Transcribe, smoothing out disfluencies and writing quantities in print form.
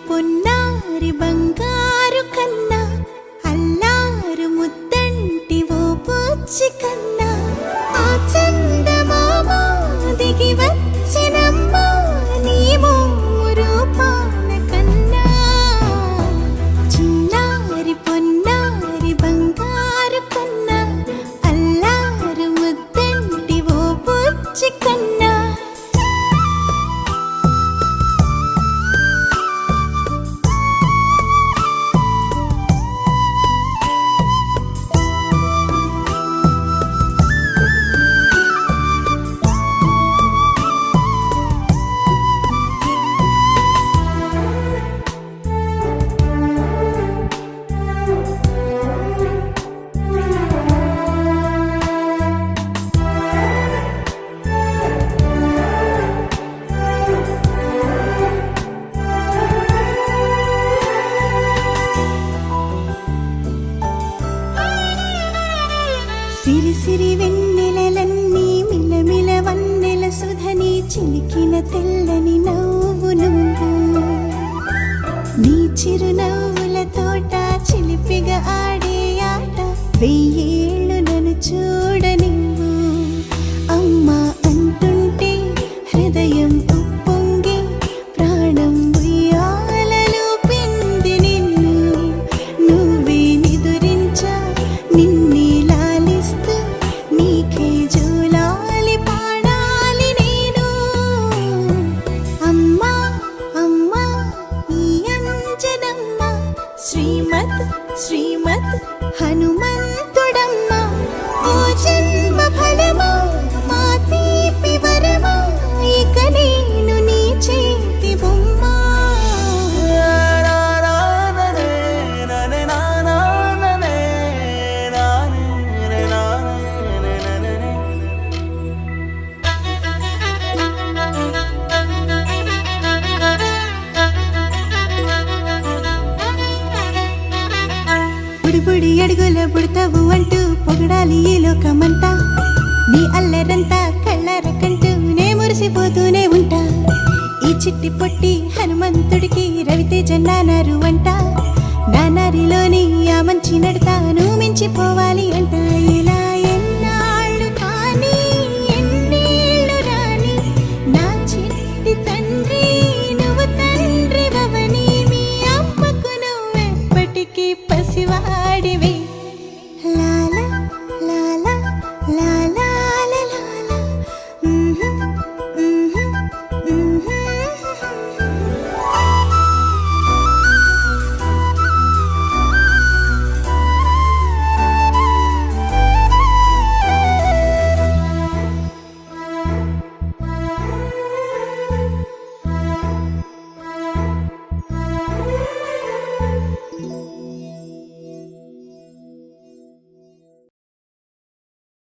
పొన్నారి బంగారు కన్నా అల్లారు ముద్దంటి ఓ పూచి కన్నా ఆ చందమామ దిగి వచ్చినమ్మా నీ రూపాన కన్నా చిన్నారి పొన్నారి బంగారు కన్నా అల్లారు ముద్దంటి ఓ పూచి కన్నా సిరి సిరి వెన్నెలలన్నీ మిలమిల వన్నెల సుధని చిలికిన తెల్లని నవ్వు నువ్వు నీ చిరునవ్వుల తోట చిలిపిగా ఆడే ఆట వెయ్యేళ్ళు నన్ను చూడనివ్వు అమ్మా అంటుంటే హృదయం ఉప్పొంగి ప్రాణం ఉయ్యాలలో పిండి నిన్ను నువ్వే నిదురించా నిన్నే నీకే జోలాలి పాడాలి నేను అమ్మా అమ్మా ఈ అంజనమ్మ శ్రీమత్ శ్రీమత్ హనుమంతుడమ్మ ఓ జన్మ ఫలమా మా తీపి వరమా ఇక నేను నీ చేతి బొమ్మ బుడి అడుగుల బుడతావు అంటూ పొగడాలి ఈ లోకమంతా నీ అల్లరంతా కళ్ళారకంటూ నే మురిసిపోతూనే ఉంటా ఈ చిట్టి పొట్టి హనుమంతుడికి రవితేజ నానారు అంట నానారిలోని ఆ మంచి నడతాను మించిపోవాలి